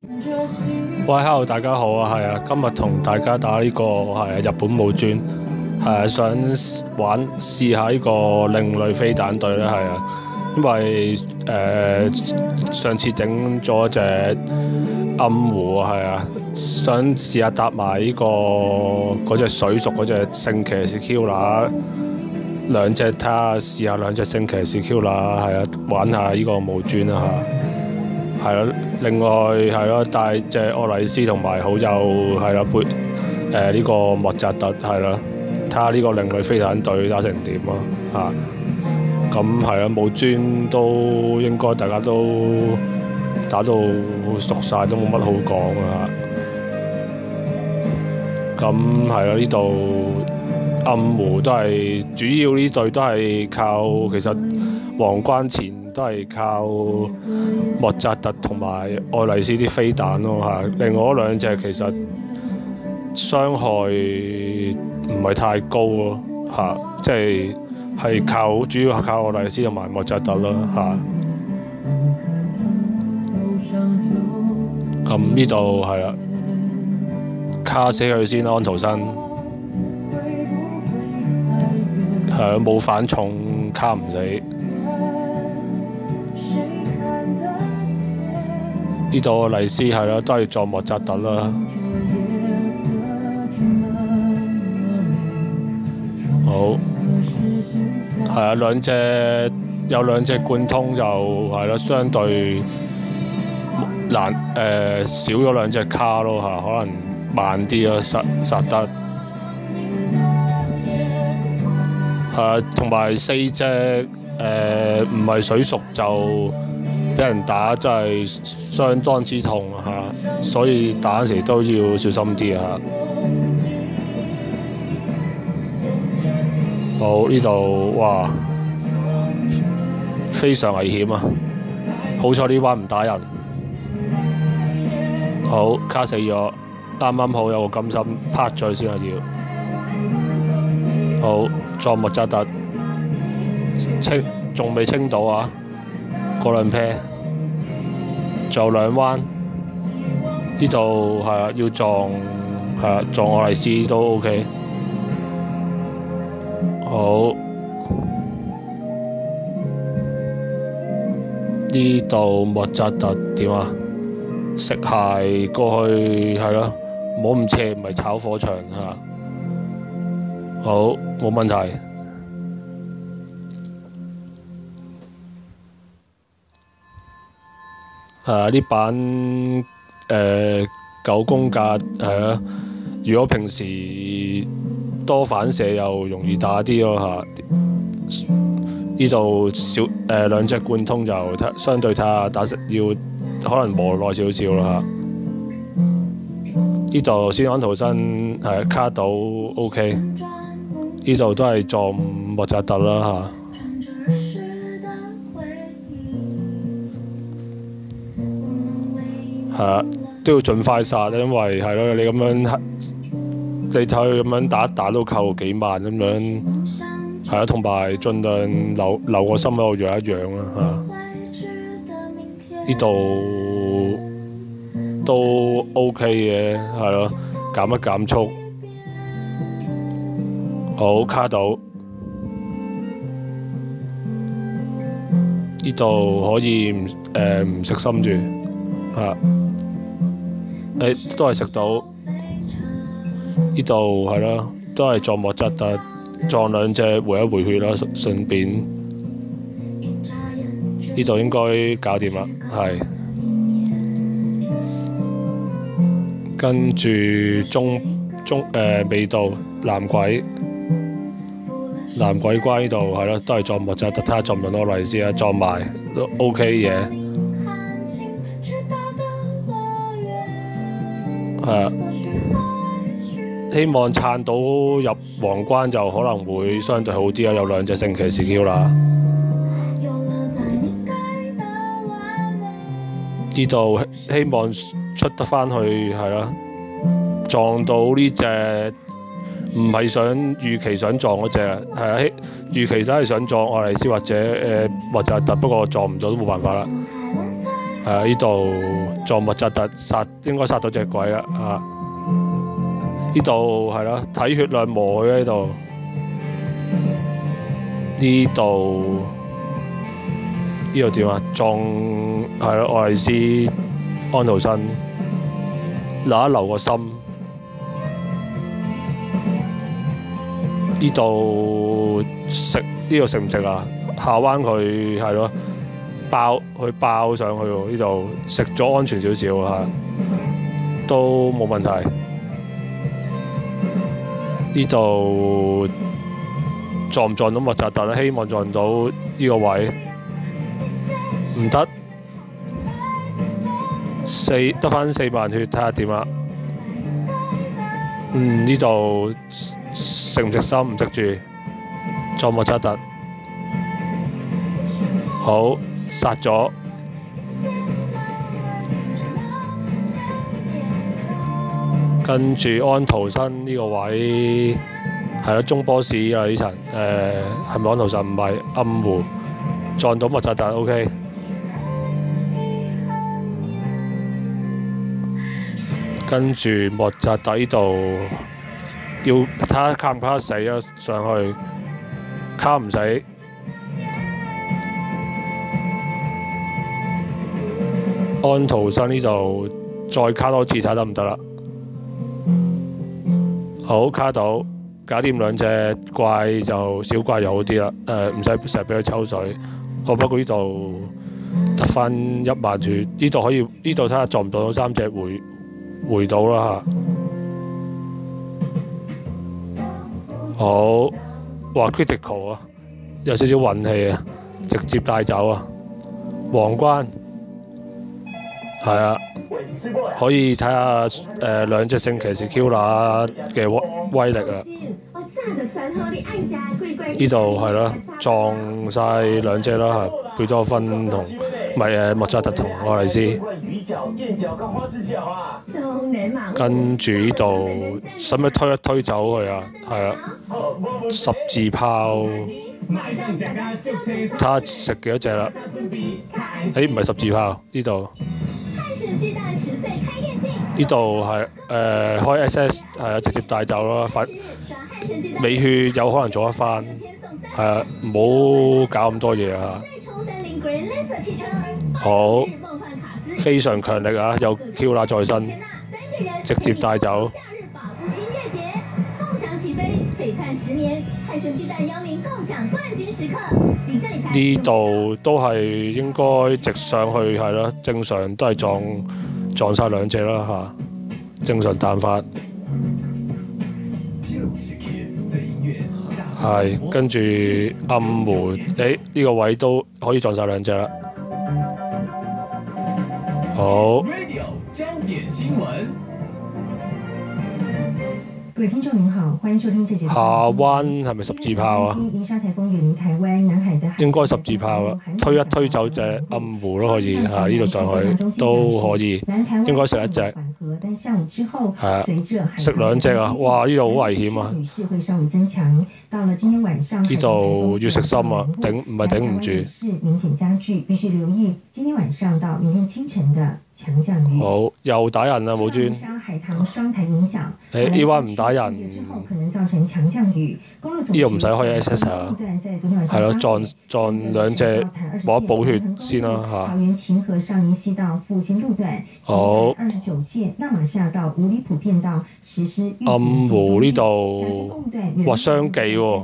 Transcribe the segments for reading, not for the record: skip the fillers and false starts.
喂，hello，大家好啊，係啊，今日同大家打呢個係日本武尊，係啊，想試下呢個另類飛彈隊咧，係啊，因為上次整咗隻暗湖啊，係啊，想試下搭埋呢個嗰隻水屬嗰隻聖騎士 Q 啦，兩隻睇下試下兩隻聖騎士 Q 啦，係啊，玩下呢個武尊啊嚇，係咯。另外係咯，帶隻愛麗絲同埋好友係啦，呢個莫扎特係啦，睇下呢個另類飛彈隊打成點咯嚇。咁係啦，武尊都應該大家都打到熟晒，都冇乜好講啊。咁係啦，呢度暗湖都係主要呢隊都係靠其實皇關前都係靠莫扎特同埋愛麗絲啲飛彈咯嚇，另外嗰兩隻其實傷害唔係太高咯嚇，即係主要係靠愛麗絲同埋莫扎特咯嚇。咁呢度係啦，卡死佢先，安徒生係冇反重卡唔死。呢度麗絲係啦，都係撞莫扎特啦。好，係啊，有兩隻貫通就係啦，相對難少咗兩隻卡咯嚇，可能慢啲咯，殺得係啊，同埋四隻唔係水屬就俾人打真係相當之痛嚇，所以打嗰時都要小心啲嚇。好，呢度哇，非常危險啊！好彩呢彎唔打人。好，卡死咗，啱啱好有個金心拍咗先啊要。好，撞莫扎特仲未清到啊！嗰兩 pair，仲有兩彎，呢度係啊，要撞愛麗絲都 OK。好，呢度莫扎特點啊？食鞋過去係咯，唔好咁斜，唔係炒火場嚇。好，冇問題。呢版9宮格係啊，如果平時多反射又容易打啲咯嚇。呢度兩隻貫通就相對睇下打要可能磨耐少少啦嚇。呢度先安徒生係卡到 OK， 呢度都係撞莫扎特啦嚇。係啊，都要盡快殺，因為係咯，你咁樣你睇佢咁樣打一打都扣幾萬咁樣，係啊，同埋盡量留個心喺度養一養啦嚇。呢度都 OK 嘅，係咯，減一減速。好，卡到。呢度可以唔食心住嚇。都係食到，呢度係咯，都係撞莫扎特，撞兩隻回一回血啦，順便呢度應該搞掂啦，係。跟住尾道藍鬼關呢度係咯，都係撞莫扎特，睇下撞唔撞到愛麗絲啊，撞埋都 OK 嘅。希望撐到入皇關就可能會相對好啲啦，有兩隻聖騎士 Q 啦。呢度希望出得返去係啦，撞到呢隻唔係預期想撞嗰隻，係啊，預期都係想撞愛麗絲或者莫扎特，不過撞唔到都冇辦法啦。呢度撞莫扎特應該殺到隻鬼啦啊！呢度係咯，睇血量磨嘅呢度。呢度點啊？撞係咯，愛麗絲安徒生留一留個心。呢度食唔食啊？下彎佢係咯，爆上去喎。呢度食咗安全少少嚇，都冇問題。呢度撞唔撞到莫扎特？希望撞到呢個位，唔得，得返4萬血，睇下點啦。呢度食唔食心？唔食住，撞莫扎特，好殺咗。跟住安徒生呢個位係咯，中波士啊呢層，係咪安徒生？唔係，暗湖撞到莫扎特 ，OK。跟住莫扎特呢度要睇下卡唔卡得死啊！上去卡唔死，安徒生呢度再卡多次睇得唔得啦？好，卡到，搞掂2隻怪就小怪就好啲啦。唔使成日俾佢抽水。不過呢度得返1萬血，呢度可以，呢度睇下撞唔撞到3隻回到啦嚇。好，哇 critical 啊，有少少運氣啊，直接帶走啊。皇冠係啊。可以睇下2隻聖騎士 Killer 嘅威力啊！呢度係咯，撞晒2隻啦，貝多芬同莫扎特同愛麗絲。跟住呢度使唔使推一推走佢啊？係啊，十字炮，睇下食幾多隻啦？唔係十字炮呢度。呢度係開 SS 係啊，直接帶走咯，美血有可能做得返，係啊，唔好搞咁多嘢啊！好，非常強力啊，有 Q 在身，直接帶走。呢度都係應該直上去係咯，正常都係撞晒2隻啦嚇，正常彈法。係，跟住暗湖，呢個位都可以撞晒2隻啦。好。各位聽眾您好，歡迎收聽這節。下灣係咪十字炮啊？應該十字炮啦，推一推走隻暗湖都可以嚇，呢度上去都可以，應該食1隻。係啊，食2隻啊！哇，呢度好危險啊！呢度要食心啊，唔係頂唔住。好，又打人啦，武尊。呢彎唔打人，呢度唔使開 SS 啊，係咯，撞2隻冇得補血先啦嚇。好。暗湖呢度，哇雙技喎，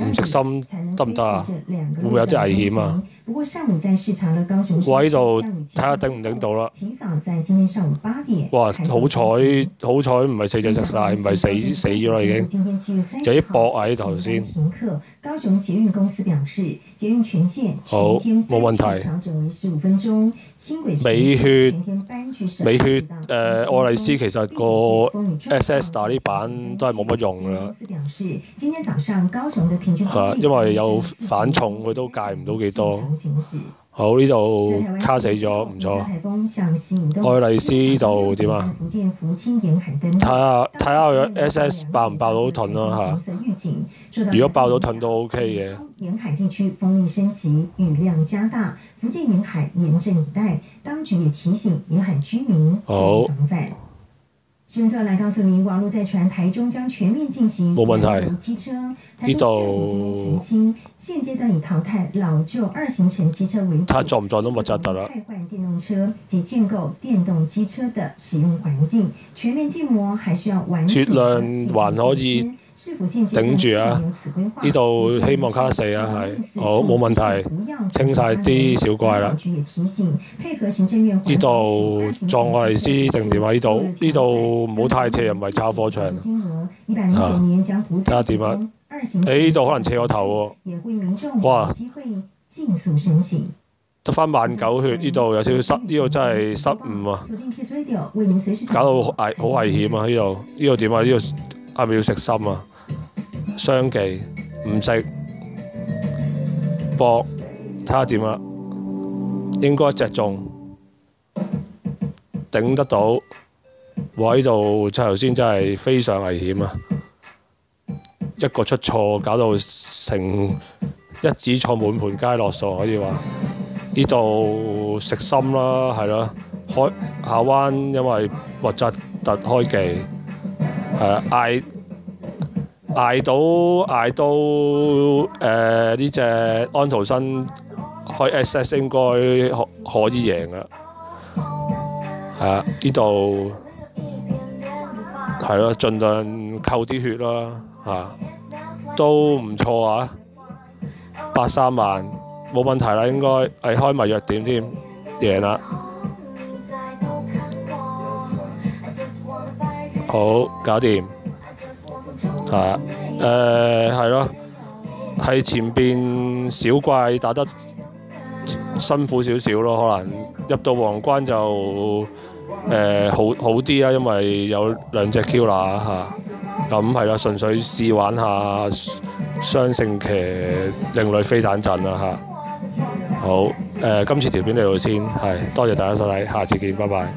唔食心得唔得啊？會唔會有啲危險啊？哇！呢度睇下頂唔頂到啦。哇！好彩唔係4隻食晒，唔係死咗啦已經。有啲搏啊！呢頭先。好，冇問題。美血，愛麗絲其實個 SS 打呢版都係冇乜用㗎啦。係，因為有反重，佢都戒唔到幾多。好，呢度卡死咗，唔錯。愛麗絲呢度點啊？睇下佢 SS 爆唔爆到盾咯嚇。如果爆到盾都 OK 嘅。沿海地區風力升級，雨量加大，福建沿海嚴陣以待，當局也提醒沿海居民注意防範。新聞來告訴您，網絡在傳台中將全面進行冇問題。機車，呢度澄清，現階段以淘汰老舊2行程機車為主，睇下撞唔撞到莫扎特啦。汰換電動車及建構電動機車的使用環境，全面建模還需要完整。血量還可以頂住啊！呢度希望卡死啊，係好冇問題，清晒啲小怪啦。呢度撞愛麗絲定點啊？呢度唔好太斜，又唔係炒火場睇下點啊！呢度可能斜個頭喎，哇！得翻19000血，呢度有少少失，呢度真係失誤啊！搞到好危險啊！呢度點啊？呢度係咪要食心啊？雙技唔食搏，睇下點啊！應該一隻中頂得到。哇！呢度頭先真係非常危險啊！一個出錯，搞到成一子錯滿盤皆落數，可以話呢度食心啦，係咯。開下彎，因為莫扎特開技捱到呢隻安徒生開 SS 應該可以贏啦。係啊，呢度係咯，盡量扣啲血啦嚇，都唔錯啊！83萬冇問題啦，應該係開埋弱點添，贏啦。好，搞掂。係咯，係前邊小怪打得辛苦少少咯，可能入到皇關就好啲啦，因為有2隻 Q 啦嚇，咁係啦，純粹試玩下雙聖騎另類飛彈陣啦嚇。好，今次條片嚟到先，係多謝大家收睇，下次見，拜拜。